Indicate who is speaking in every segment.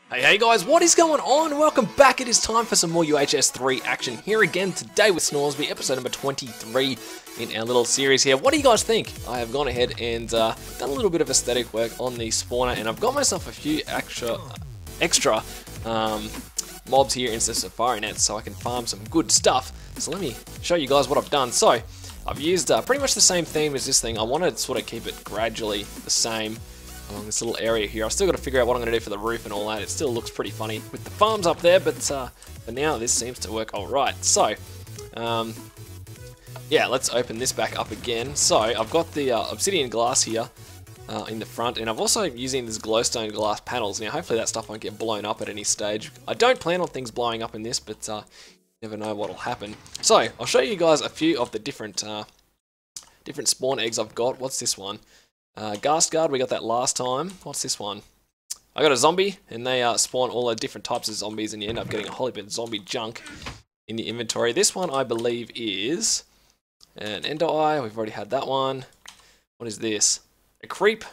Speaker 1: Hey guys, what is going on? Welcome back. It is time for some more UHS3 action here again today with Snoresby, episode number 23 in our little series here. What do you guys think? I have gone ahead and done a little bit of aesthetic work on the spawner, and I've got myself a few extra mobs here in the safari net so I can farm some good stuff. So let me show you guys what I've done. So I've used pretty much the same theme as this thing. I want to sort of keep it gradually the same along this little area here. I've still got to figure out what I'm going to do for the roof and all that. It still looks pretty funny with the farms up there, but for now this seems to work alright. So, yeah, let's open this back up again. So, I've got the obsidian glass here in the front, and I'm also using this glowstone glass panels. Now, hopefully that stuff won't get blown up at any stage. I don't plan on things blowing up in this, but you never know what'll happen. So, I'll show you guys a few of the different spawn eggs I've got. What's this one? Ghast Guard, we got that last time. What's this one? I got a zombie, and they spawn all the different types of zombies, and you end up getting a whole heap of zombie junk in the inventory. This one, I believe, is an Ender Eye. We've already had that one. What is this? A Creep.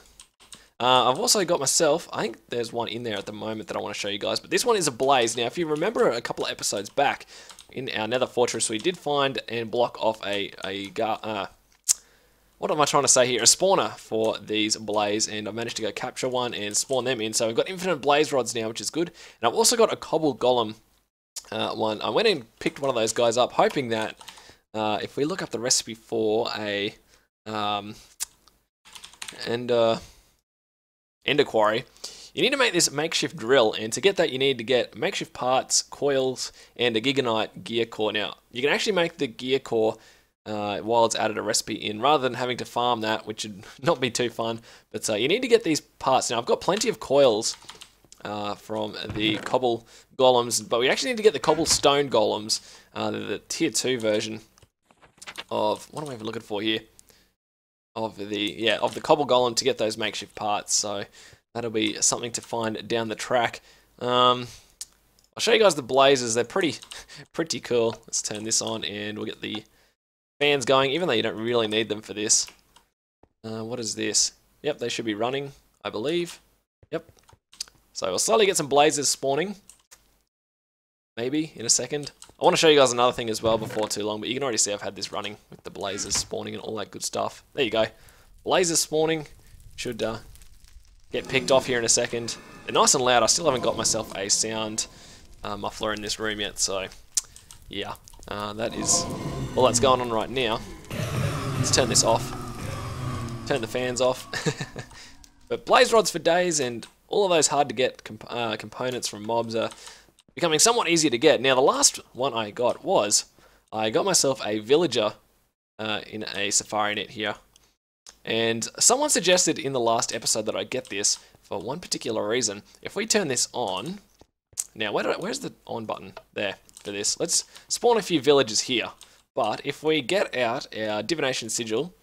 Speaker 1: I've also got myself, I think there's one in there at the moment that I want to show you guys, but this one is a Blaze. Now, if you remember a couple of episodes back, in our Nether Fortress, we did find and block off what am I trying to say here? A spawner for these blaze, and I managed to go capture one and spawn them in. So we've got infinite blaze rods now, which is good. And I've also got a cobble golem one. I went and picked one of those guys up, hoping that if we look up the recipe for a ender quarry, you need to make this makeshift drill, and to get that you need to get makeshift parts, coils, and a giganite gear core. Now, you can actually make the gear core while it's added a recipe in, rather than having to farm that, which would not be too fun. But you need to get these parts. Now, I've got plenty of coils from the cobble golems, but we actually need to get the cobblestone golems, the tier 2 version of, what am I even looking for here? Of the cobble golem to get those makeshift parts. So that'll be something to find down the track. I'll show you guys the blazes. They're pretty cool. Let's turn this on and we'll get the fans going, even though you don't really need them for this. What is this? Yep, they should be running, I believe. Yep. So we'll slowly get some blazes spawning. Maybe in a second. I want to show you guys another thing as well before too long, but you can already see I've had this running with the blazes spawning and all that good stuff. There you go. Blazes spawning. Should get picked off here in a second. They're nice and loud. I still haven't got myself a sound muffler in this room yet, so yeah. That is all that's going on right now. Let's turn this off. Turn the fans off. But blaze rods for days, and all of those hard to get components from mobs are becoming somewhat easier to get. Now, the last one I got was, I got myself a villager in a safari net here. And someone suggested in the last episode that I get this for one particular reason. If we turn this on, now where's the on button? There. For this. Let's spawn a few villagers here, but if we get out our divination sigil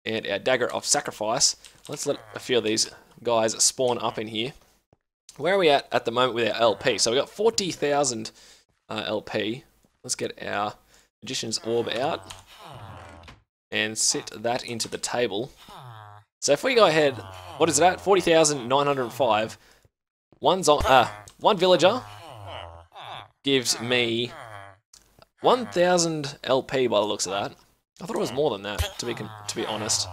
Speaker 1: and our dagger of sacrifice, let's let a few of these guys spawn up in here. Where are we at the moment with our LP? So we got 40,000 LP. Let's get our magician's orb out and sit that into the table. So if we go ahead, what is it at? 40,905. One villager gives me 1,000 LP by the looks of that. I thought it was more than that, to be honest.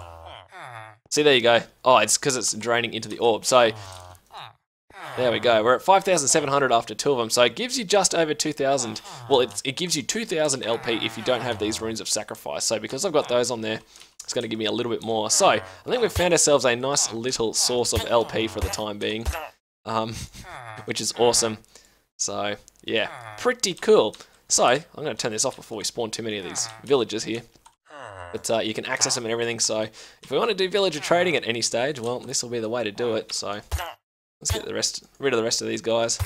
Speaker 1: See, there you go. Oh, it's because it's draining into the orb. So there we go. We're at 5,700 after 2 of them. So it gives you just over 2,000. Well, it gives you 2,000 LP if you don't have these runes of sacrifice. So because I've got those on there, it's going to give me a little bit more. So I think we've found ourselves a nice little source of LP for the time being, which is awesome. So yeah, pretty cool. So I'm going to turn this off before we spawn too many of these villagers here. But you can access them and everything. So if we want to do villager trading at any stage, well, this will be the way to do it. So let's get rid of the rest of these guys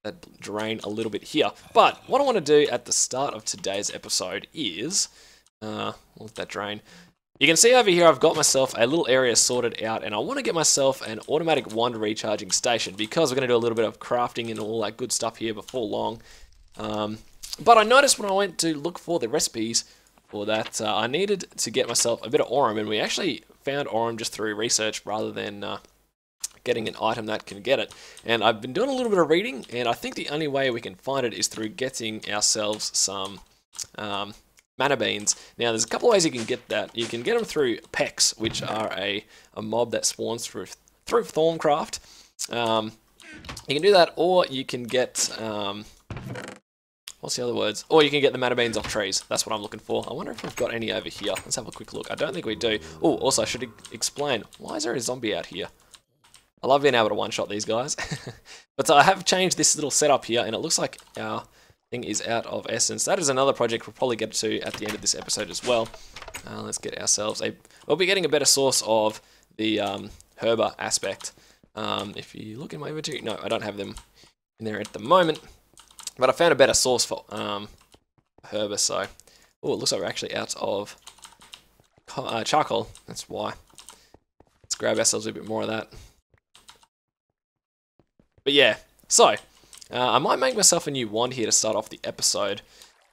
Speaker 1: that drain a little bit here. But what I want to do at the start of today's episode is, let that drain. You can see over here I've got myself a little area sorted out, and I want to get myself an automatic wand recharging station because we're going to do a little bit of crafting and all that good stuff here before long. But I noticed when I went to look for the recipes for that, I needed to get myself a bit of aurum, and we actually found aurum just through research rather than getting an item that can get it. And I've been doing a little bit of reading, and I think the only way we can find it is through getting ourselves some mana beans. Now, there's a couple of ways you can get that. You can get them through pecks, which are a mob that spawns through Thorncraft. You can do that, or you can get what's the other words? Or you can get the mana beans off trees. That's what I'm looking for. I wonder if we've got any over here. Let's have a quick look. I don't think we do. Oh, also I should explain, why is there a zombie out here? I love being able to one-shot these guys. But I have changed this little setup here, and it looks like our thing is out of essence. That is another project we'll probably get to at the end of this episode as well. Let's get ourselves a... We'll be getting a better source of the herba aspect. If you look in my inventory... No, I don't have them in there at the moment. But I found a better source for herba, so... Oh, it looks like we're actually out of charcoal. That's why. Let's grab ourselves a bit more of that. But yeah, so... I might make myself a new wand here to start off the episode.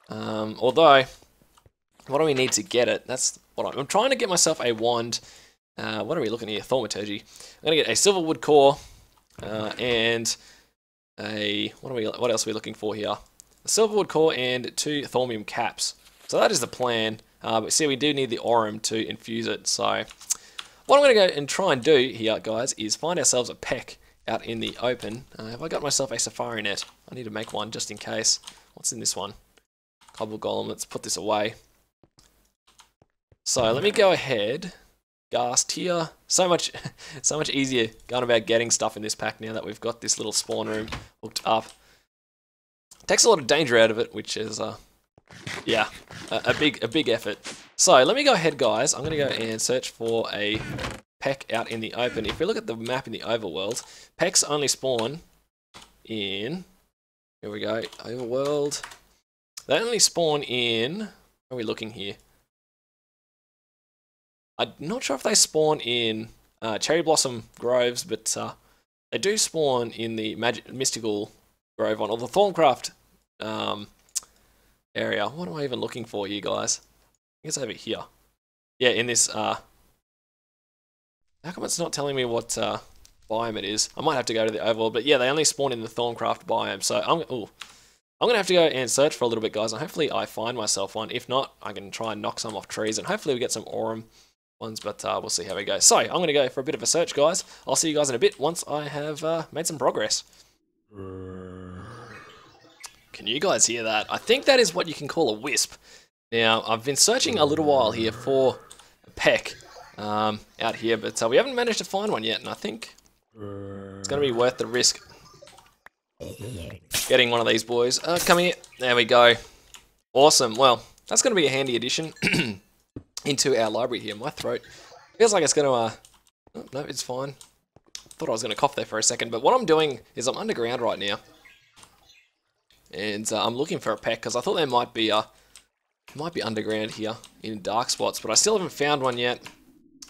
Speaker 1: Although, what do we need to get it? That's what I'm trying to get myself a wand. What are we looking here? Thaumaturgy. I'm going to get a silverwood core and a... What else are we looking for here? A silverwood core and 2 thaumium caps. So that is the plan. But see, we do need the aurum to infuse it. So what I'm going to go and try and do here, guys, is find ourselves a peck out in the open. Have I got myself a safari net? I need to make one just in case. What's in this one? Cobble golem. Let's put this away. So let me go ahead. Ghast here. So much easier going about getting stuff in this pack now that we've got this little spawn room hooked up. Takes a lot of danger out of it, which is yeah, a big effort. So let me go ahead, guys. I'm gonna go and search for a peck out in the open. If we look at the map in the overworld, pecks only spawn in... Here we go, overworld. They only spawn in... Where are we looking here? I'm not sure if they spawn in Cherry Blossom Groves, but they do spawn in the Mystical Grove one, or the Thorncraft area. What am I even looking for here, guys? I guess over here. Yeah, in this... How come it's not telling me what biome it is? I might have to go to the overworld, but yeah, they only spawn in the Thorncraft biome, so I'm going to have to go and search for a little bit, guys, and hopefully I find myself one. If not, I can try and knock some off trees, and hopefully we get some aurum ones, but we'll see how we go. So, I'm going to go for a bit of a search, guys. I'll see you guys in a bit once I have made some progress. Can you guys hear that? I think that is what you can call a wisp. Now, I've been searching a little while here for a peck out here, but we haven't managed to find one yet, and I think it's going to be worth the risk getting one of these boys. Come here. There we go. Awesome. Well, that's going to be a handy addition into our library here. My throat feels like it's going to... Oh, no, it's fine. Thought I was going to cough there for a second, but what I'm doing is I'm underground right now, and I'm looking for a peck because I thought there might be underground here in dark spots, but I still haven't found one yet.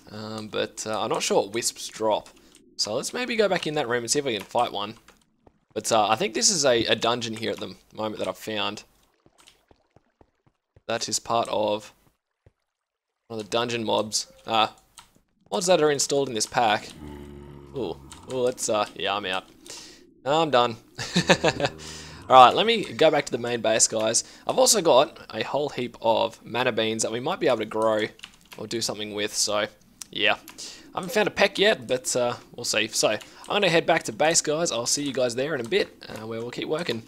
Speaker 1: But I'm not sure what wisps drop, so let's maybe go back in that room and see if we can fight one. But I think this is a dungeon here at the moment that I've found. That is part of one of the dungeon mobs. Mods that are installed in this pack. Ooh, let's yeah, I'm out. I'm done. Alright, let me go back to the main base, guys. I've also got a whole heap of mana beans that we might be able to grow or do something with, so yeah. I haven't found a peck yet, but we'll see. So, I'm going to head back to base, guys. I'll see you guys there in a bit, where we'll keep working.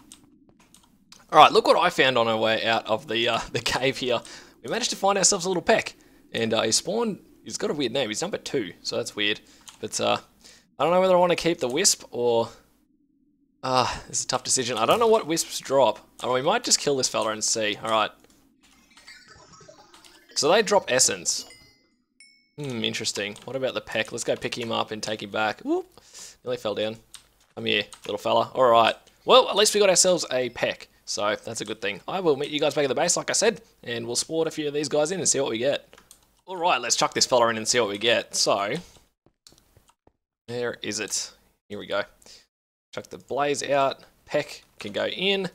Speaker 1: Alright, look what I found on our way out of the cave here. We managed to find ourselves a little peck, and he spawned... He's got a weird name. He's number 2, so that's weird. But I don't know whether I want to keep the wisp or... it's a tough decision. I don't know what wisps drop. We might just kill this fella and see. Alright. So they drop essence. Interesting. What about the peck? Let's go pick him up and take him back. Whoop. Nearly fell down. Come here, little fella. Alright. Well, at least we got ourselves a peck. So, that's a good thing. I will meet you guys back at the base, like I said. And we'll spawn a few of these guys in and see what we get. Alright, let's chuck this fella in and see what we get. So, there is it. Here we go. Chuck the blaze out. Peck can go in.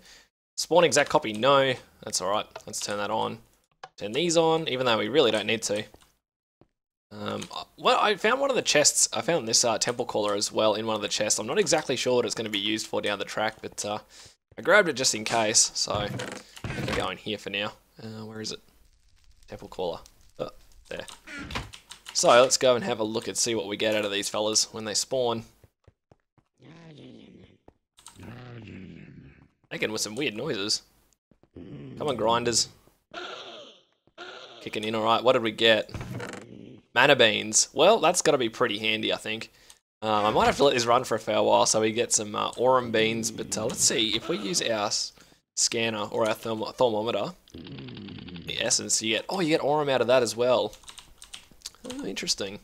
Speaker 1: Spawn exact copy, no. That's alright. Let's turn that on. Turn these on, even though we really don't need to. Well, I found one of the chests. I found this temple caller as well in one of the chests. I'm not exactly sure what it's going to be used for down the track, but I grabbed it just in case. So I can go in here for now. Where is it? Temple caller. Oh, there. So let's go and have a look and see what we get out of these fellas when they spawn. Making with some weird noises. Come on, grinders. Kicking in alright. What did we get? Mana beans. Well, that's got to be pretty handy, I think. I might have to let this run for a fair while so we get some aurum beans, but let's see. If we use our scanner or our thermometer, the essence, you get aurum out of that as well. Oh, interesting.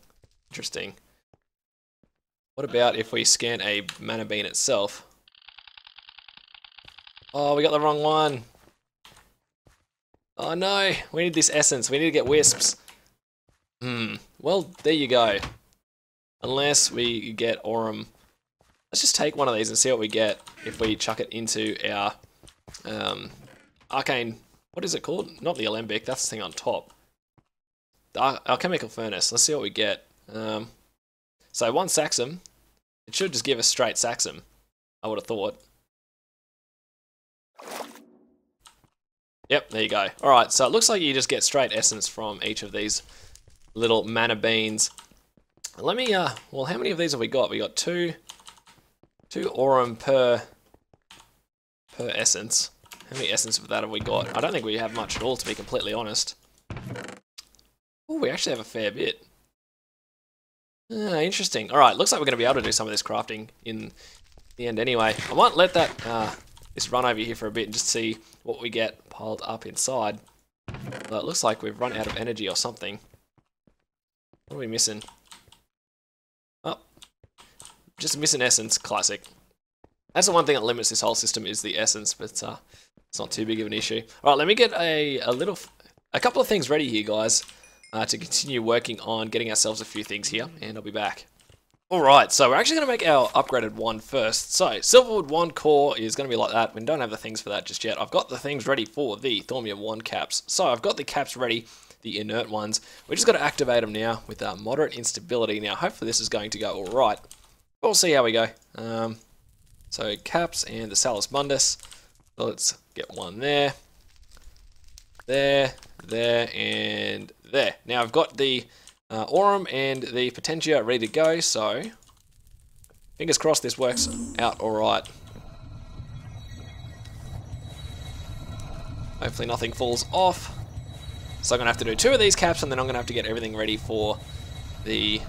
Speaker 1: Interesting. What about if we scan a mana bean itself? Oh, we got the wrong one. Oh no, we need this essence. We need to get wisps. Well, there you go. Unless we get aurum. Let's just take one of these and see what we get if we chuck it into our arcane. What is it called? Not the alembic, that's the thing on top. The alchemical furnace. Let's see what we get. So one saxum. It should just give us straight saxum, I would have thought. Yep, there you go. Alright, so it looks like you just get straight essence from each of these little mana beans. Let me, well, how many of these have we got? We got two aurum per essence. How many essence of that have we got? I don't think we have much at all, to be completely honest. Oh, we actually have a fair bit. Interesting. Alright, looks like we're going to be able to do some of this crafting in the end anyway. I might let that this run over here for a bit and just see what we get piled up inside. Well, it looks like we've run out of energy or something. What are we missing? Oh, just missing essence. Classic. That's the one thing that limits this whole system is the essence, but it's not too big of an issue. Alright, let me get a couple of things ready here, guys, to continue working on getting ourselves a few things here, and I'll be back. Alright, so we're actually going to make our upgraded wand first. So, Silverwood wand core is going to be like that. We don't have the things for that just yet. I've got the things ready for the Thormium wand caps. So, I've got the caps ready, the inert ones. We just got to activate them now with moderate instability. Now, hopefully this is going to go alright. We'll see how we go. So, caps and the Salus Mundus. So let's get one there. There, and there. Now, I've got the aurum and the potentia ready to go, so fingers crossed this works out alright. Hopefully nothing falls off. So I'm going to have to do 2 of these caps, and then I'm going to have to get everything ready for the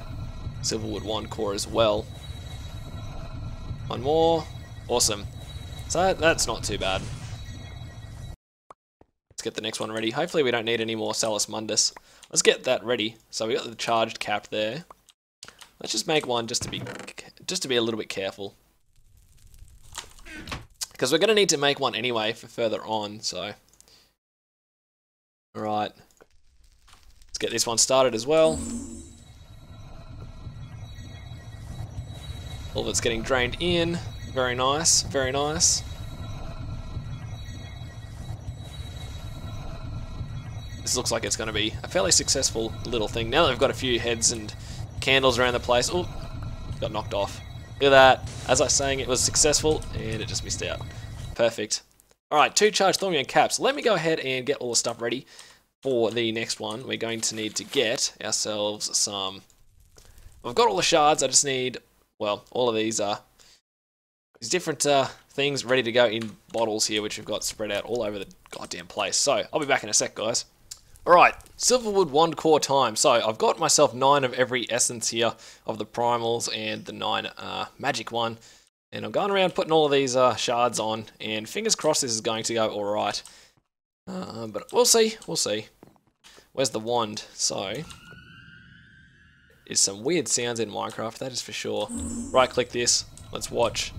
Speaker 1: Silverwood wand core as well. One more. Awesome. So that's not too bad. Let's get the next one ready. Hopefully we don't need any more Salus Mundus. Let's get that ready. So we got the charged cap there. Let's just make one just to be a little bit careful, because we're going to need to make one anyway for further on. So, all right, let's get this one started as well. All of it's getting drained in. Very nice. Very nice. This looks like it's going to be a fairly successful little thing. Now that we've got a few heads and candles around the place. Oh, got knocked off. Look at that. As I was saying, it was successful, and it just missed out. Perfect. Alright, 2 charged Thormium caps. Let me go ahead and get all the stuff ready for the next one. We're going to need to get ourselves some... I've got all the shards. I just need, well, all of these different things ready to go in bottles here, which we've got spread out all over the goddamn place. So, I'll be back in a sec, guys. Alright, Silverwood wand core time. So I've got myself 9 of every essence here of the primals and the 9 magic one. And I'm going around putting all of these shards on, and fingers crossed this is going to go alright. But we'll see, we'll see. Where's the wand? So, there's some weird sounds in Minecraft, that is for sure. Right click this, let's watch.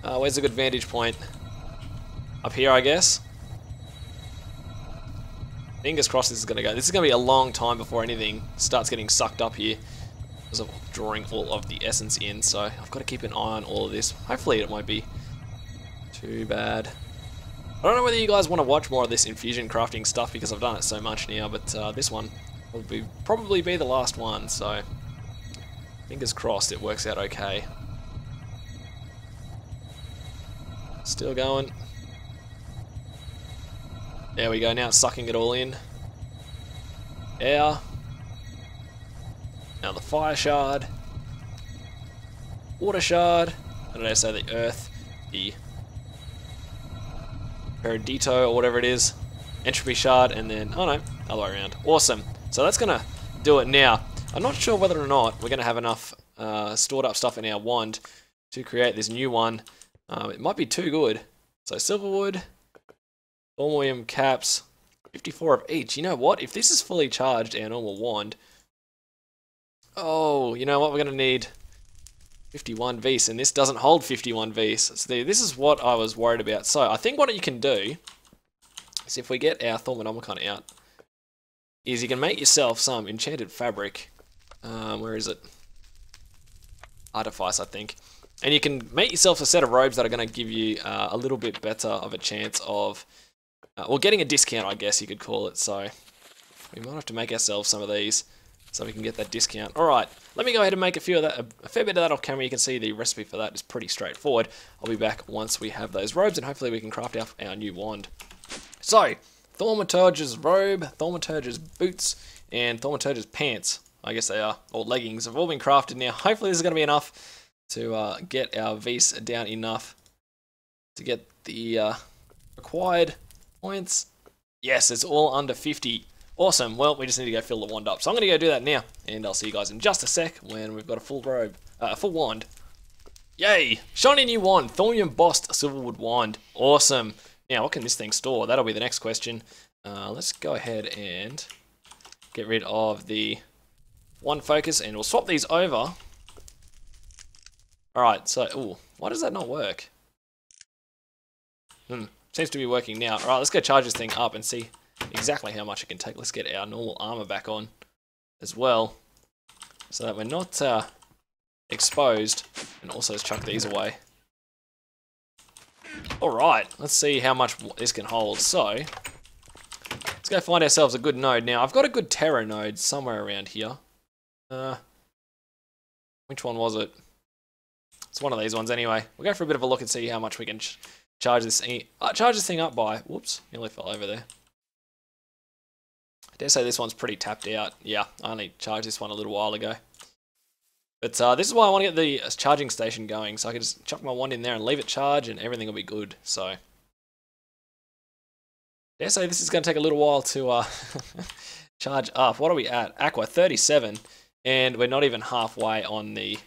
Speaker 1: Where's a good vantage point? Up here, I guess. Fingers crossed this is going to go. This is going to be a long time before anything starts getting sucked up here, because of drawing all of the essence in. So I've got to keep an eye on all of this. Hopefully it won't be too bad. I don't know whether you guys want to watch more of this infusion crafting stuff, because I've done it so much now, but this one will probably be the last one, so fingers crossed it works out okay. Still going. There we go, now it's sucking it all in. Air. Now the fire shard. Water shard. I don't know, say the earth. The peridito or whatever it is. Entropy shard, and then, oh no, other way around. Awesome. So that's gonna do it now. I'm not sure whether or not we're gonna have enough stored up stuff in our wand to create this new one. It might be too good. So silverwood, thormium caps, 54 of each. You know what? If this is fully charged, our normal wand, oh, you know what? We're gonna need 51 Vs, and this doesn't hold 51 Vs. So this is what I was worried about. So I think what you can do is, if we get our Thaumatomicon out, is you can make yourself some enchanted fabric. Where is it? Artifice, I think. And you can make yourself a set of robes that are going to give you a little bit better of a chance of, well, getting a discount, I guess you could call it. So we might have to make ourselves some of these so we can get that discount. Alright, let me go ahead and make a few of that, a fair bit of that off camera. You can see the recipe for that is pretty straightforward. I'll be back once we have those robes, and hopefully we can craft our new wand. So, Thaumaturge's robe, Thaumaturge's boots, and Thaumaturge's pants, I guess they are, or leggings, have all been crafted now. Hopefully this is going to be enough to get our Vs down enough to get the required points. Yes, it's all under 50. Awesome. Well, we just need to go fill the wand up. So I'm going to go do that now, and I'll see you guys in just a sec when we've got a full robe, full wand. Yay! Shiny new wand, Thorium Bossed Silverwood wand. Awesome. Now, what can this thing store? That'll be the next question. Let's go ahead and get rid of the one focus, and we'll swap these over. Alright, so, ooh, why does that not work? Seems to be working now. Alright, let's go charge this thing up and see exactly how much it can take. Let's get our normal armor back on as well, so that we're not exposed, and also let's chuck these away. Alright, let's see how much this can hold. So, let's go find ourselves a good node. Now, I've got a good Terra node somewhere around here. Which one was it? It's one of these ones anyway. We'll go for a bit of a look and see how much we can charge this thing up by. Whoops, nearly fell over there. I dare say this one's pretty tapped out. Yeah, I only charged this one a little while ago. But this is why I want to get the charging station going, so I can just chuck my wand in there and leave it charge and everything will be good. So, I dare say this is going to take a little while to charge up. What are we at? Aqua 37, and we're not even halfway on the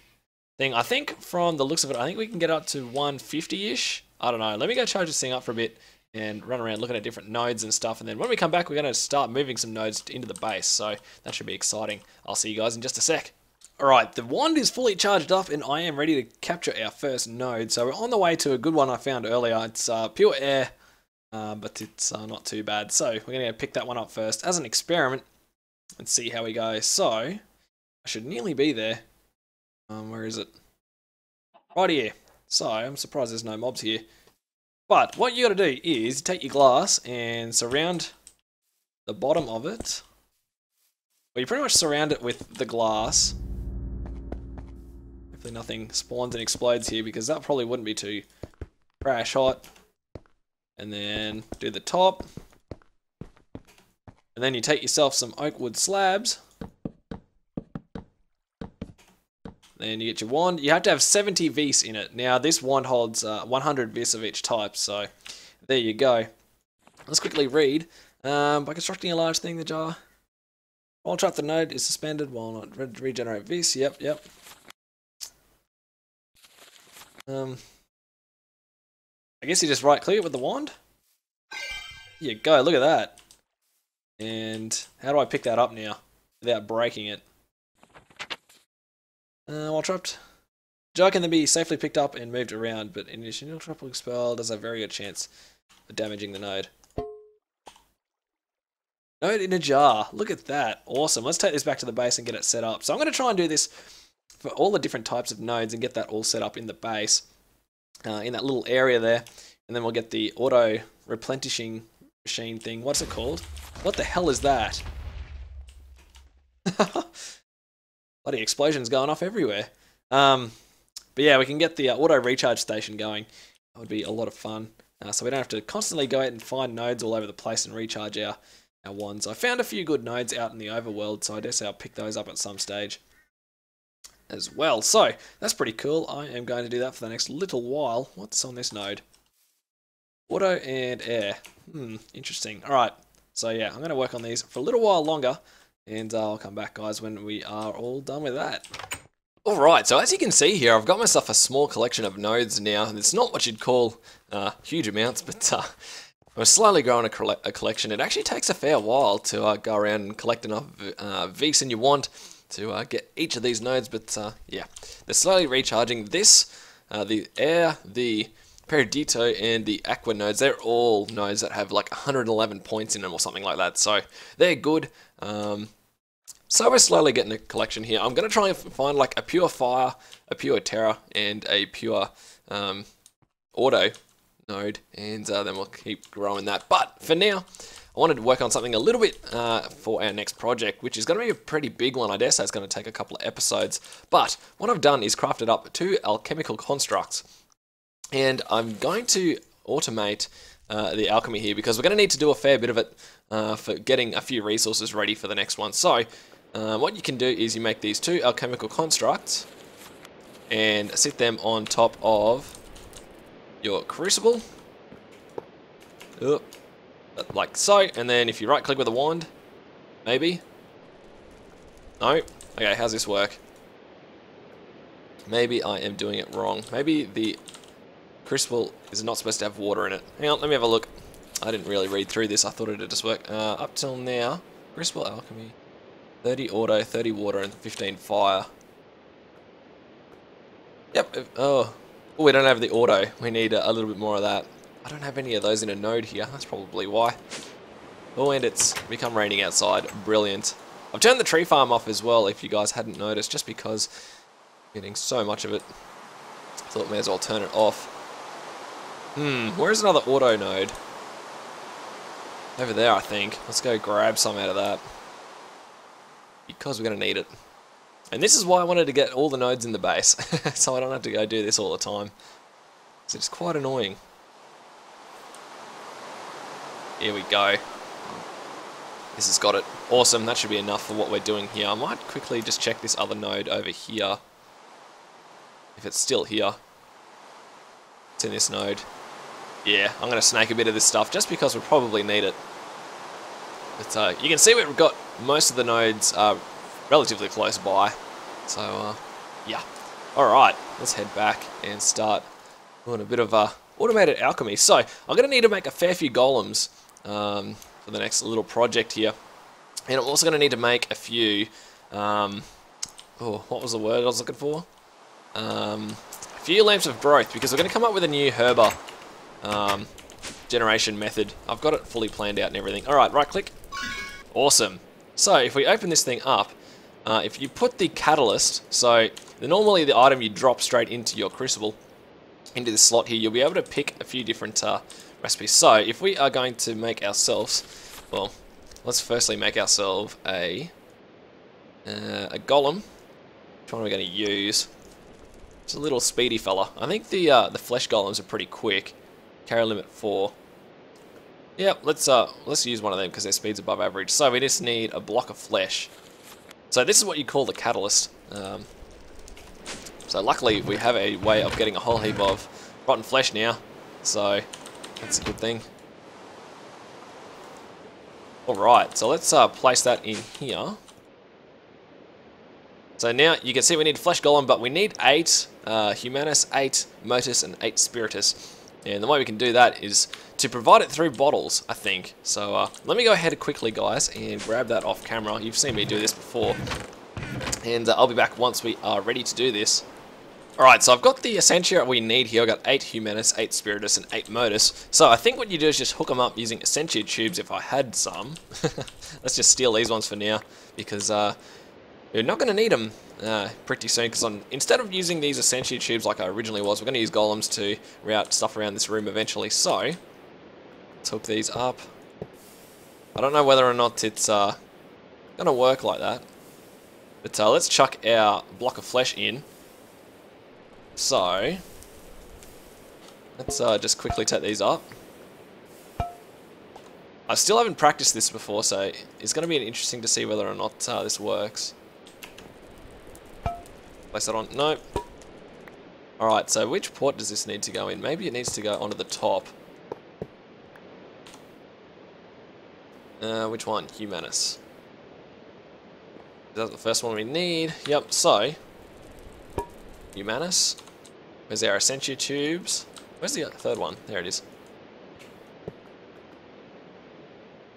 Speaker 1: thing. I think from the looks of it, I think we can get up to 150-ish. I don't know. Let me go charge this thing up for a bit and run around looking at different nodes and stuff. And then when we come back, we're going to start moving some nodes into the base. So that should be exciting. I'll see you guys in just a sec. Alright, the wand is fully charged up and I am ready to capture our first node. So we're on the way to a good one I found earlier. It's pure air, but it's not too bad. So we're going to pick that one up first as an experiment and see how we go. So I should nearly be there. Where is it? Right here. So I'm surprised there's no mobs here. But what you got to do is take your glass and surround the bottom of it. Well, you pretty much surround it with the glass. Hopefully nothing spawns and explodes here, because that probably wouldn't be too crash hot. And then do the top. And then you take yourself some oak wood slabs. Then you get your wand. You have to have 70 Vs in it. Now this wand holds 100 Vs of each type, so there you go. Let's quickly read. By constructing a large thing, the jar. While trapped, the node is suspended while not regenerate Vs. Yep. I guess you just right click it with the wand. Here you go, look at that. And how do I pick that up now without breaking it? While trapped, jar can then be safely picked up and moved around, but in addition, trap will expel does have a very good chance of damaging the node. Node in a jar. Look at that. Awesome. Let's take this back to the base and get it set up. So I'm going to try and do this for all the different types of nodes and get that all set up in the base, in that little area there. And then we'll get the auto replenishing machine thing. What's it called? What the hell is that? Bloody explosions going off everywhere. But yeah, we can get the auto recharge station going. That would be a lot of fun. So we don't have to constantly go out and find nodes all over the place and recharge our wands. I found a few good nodes out in the overworld, so I guess I'll pick those up at some stage as well. So that's pretty cool. I am going to do that for the next little while. What's on this node? Auto and air. Interesting. All right. So yeah, I'm going to work on these for a little while longer, and I'll come back, guys, when we are all done with that. Alright, so as you can see here, I've got myself a small collection of nodes now, and it's not what you'd call huge amounts, but we're slowly growing a collection. It actually takes a fair while to go around and collect enough VX you want to get each of these nodes, but yeah, they're slowly recharging. This, the air, the Peridito, and the aqua nodes, they're all nodes that have like 111 points in them or something like that, so they're good. So we're slowly getting a collection here. I'm going to try and find like a pure fire, a pure terra, and a pure auto node, and then we'll keep growing that. But for now, I wanted to work on something a little bit for our next project, which is going to be a pretty big one. I dare say it's going to take a couple of episodes. But what I've done is crafted up 2 alchemical constructs, and I'm going to automate the alchemy here because we're going to need to do a fair bit of it for getting a few resources ready for the next one. So what you can do is you make these 2 alchemical constructs and sit them on top of your crucible, like so, and then if you right click with a wand, maybe, no, okay, how's this work? Maybe I am doing it wrong. Maybe the crucible is not supposed to have water in it. Hang on, let me have a look. I didn't really read through this. I thought it'd just work. Up till now, crucible alchemy, 30 auto, 30 water, and 15 fire. Yep. Oh, we don't have the auto. We need a little bit more of that. I don't have any of those in a node here. That's probably why. Oh, and it's become raining outside. Brilliant. I've turned the tree farm off as well, if you guys hadn't noticed, just because I'm getting so much of it. Thought may as well turn it off. Where's another auto node? Over there, I think. Let's go grab some out of that, because we're going to need it. And this is why I wanted to get all the nodes in the base, so I don't have to go do this all the time. So it's quite annoying. Here we go. This has got it. Awesome, that should be enough for what we're doing here. I might quickly just check this other node over here. If it's still here. It's in this node. Yeah, I'm going to snake a bit of this stuff just because we probably need it. But you can see we've got most of the nodes relatively close by. So, yeah. Alright, let's head back and start doing a bit of automated alchemy. So, I'm going to need to make a fair few golems for the next little project here. And I'm also going to need to make a few... oh, what was the word I was looking for? A few lamps of growth, because we're going to come up with a new herba generation method. I've got it fully planned out and everything. Alright, right click. Awesome. So if we open this thing up, if you put the catalyst, so normally the item you drop straight into your crucible, into this slot here, you'll be able to pick a few different recipes. So if we are going to make ourselves, well, let's firstly make ourselves a golem. Which one are we going to use? It's a little speedy fella. I think the flesh golems are pretty quick. Carry limit 4. Yeah, let's use one of them because their speed's above average. So we just need a block of flesh. So this is what you call the catalyst. So luckily we have a way of getting a whole heap of rotten flesh now. So that's a good thing. Alright, so let's place that in here. So now you can see we need flesh golem, but we need 8 humanus, 8 motus, and 8 spiritus. And the way we can do that is to provide it through bottles, I think. So let me go ahead quickly, guys, and grab that off camera. You've seen me do this before. And I'll be back once we are ready to do this. Alright, so I've got the essentia we need here. I've got 8 humanus, 8 spiritus, and 8 motus. So I think what you do is just hook them up using essentia tubes if I had some. Let's just steal these ones for now, because you're not going to need them pretty soon, because instead of using these essentia tubes like I originally was, we're going to use golems to route stuff around this room eventually. So let's hook these up. I don't know whether or not it's going to work like that. But let's chuck our block of flesh in. So, let's just quickly take these up. I still haven't practiced this before, so it's going to be interesting to see whether or not this works. Place that on. Nope. Alright, so which port does this need to go in? Maybe it needs to go onto the top. Which one? Humanus. Is that the first one we need? Yep, so Humanus. Where's our Essentia tubes? Where's the third one? There it is.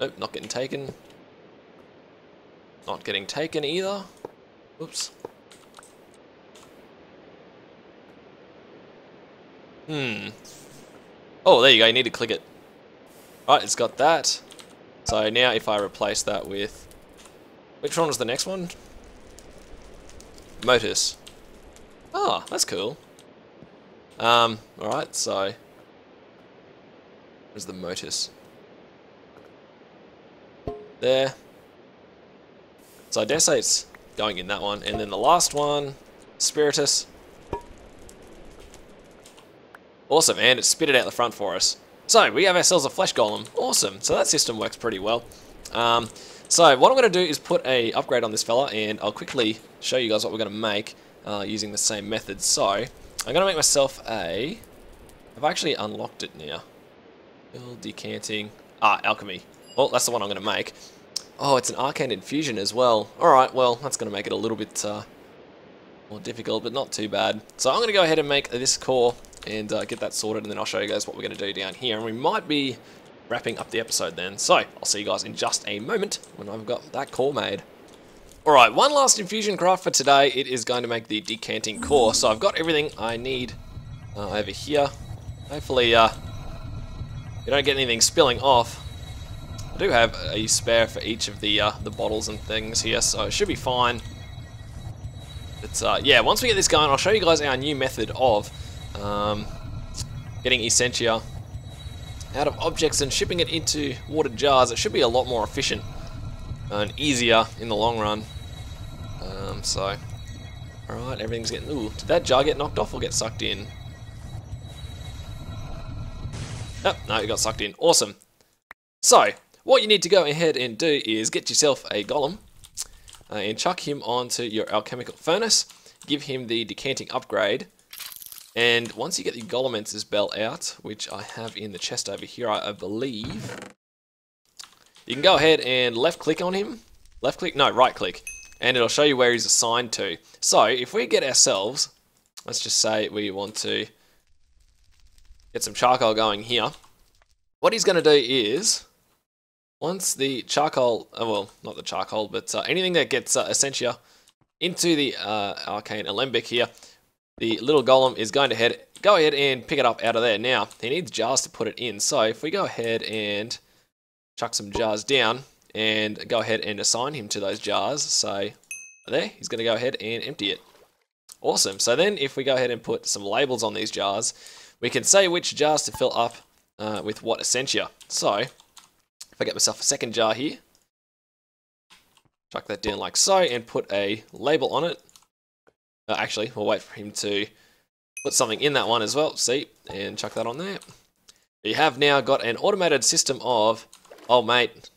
Speaker 1: Nope, not getting taken. Not getting taken either. Oops. Oh, there you go, you need to click it. Right, it's got that. So now if I replace that with... Which one was the next one? Motus. Ah, that's cool. Alright, so... Where's the Motus? There. So I dare say it's going in that one. And then the last one, Spiritus. Awesome, and it spit it out the front for us. So we have ourselves a flesh golem. Awesome, so that system works pretty well. So what I'm going to do is put a upgrade on this fella, and I'll quickly show you guys what we're going to make using the same method. So I'm going to make myself a... I've actually unlocked it now. Build, decanting... alchemy. Well, that's the one I'm going to make. Oh, it's an arcane infusion as well. Alright, well, that's going to make it a little bit more difficult, but not too bad. So I'm going to go ahead and make this core and get that sorted, and then I'll show you guys what we're going to do down here. And we might be wrapping up the episode then. So I'll see you guys in just a moment when I've got that core made. Alright, one last infusion craft for today. It is going to make the decanting core. So I've got everything I need over here. Hopefully you don't get anything spilling off. I do have a spare for each of the bottles and things here, so it should be fine. But yeah, once we get this going, I'll show you guys our new method of getting Essentia out of objects and shipping it into watered jars. It should be a lot more efficient and easier in the long run. So, alright, everything's getting... Ooh, did that jar get knocked off or get sucked in? Oh, no, it got sucked in. Awesome. So, what you need to go ahead and do is get yourself a golem and chuck him onto your alchemical furnace. Give him the decanting upgrade. And once you get the Golementor's bell out, which I have in the chest over here, I believe, you can go ahead and left click on him. Left click? No, right click. And it'll show you where he's assigned to. So if we get ourselves, let's just say we want to get some charcoal going here. What he's going to do is, once the charcoal, well, not the charcoal, but anything that gets Essentia into the arcane alembic here, the little golem is going to go ahead and pick it up out of there. Now, he needs jars to put it in, so if we go ahead and chuck some jars down and go ahead and assign him to those jars, so there, he's going to go ahead and empty it. Awesome, so then if we go ahead and put some labels on these jars, we can say which jars to fill up with what Essentia. So, if I get myself a second jar here, chuck that down like so, and put a label on it. Actually, we'll wait for him to put something in that one as well, see, and chuck that on there. You have now got an automated system of, old mate,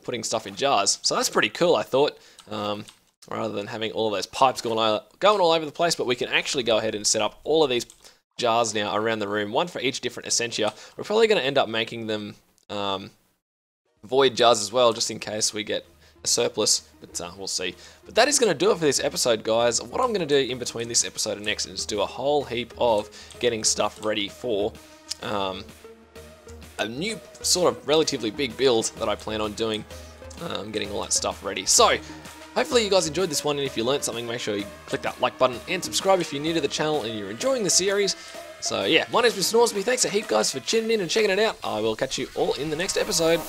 Speaker 1: putting stuff in jars. So that's pretty cool, I thought, rather than having all of those pipes going all over the place, but we can actually go ahead and set up all of these jars now around the room, one for each different Essentia. We're probably going to end up making them void jars as well, just in case we get a surplus, but we'll see. But that is going to do it for this episode, guys. What I'm going to do in between this episode and next is do a whole heap of getting stuff ready for a new sort of relatively big build that I plan on doing, getting all that stuff ready. So, hopefully you guys enjoyed this one, and if you learned something, make sure you click that like button and subscribe if you're new to the channel and you're enjoying the series. So yeah, my name's Mr. Norsby. Thanks a heap, guys, for tuning in and checking it out. I will catch you all in the next episode.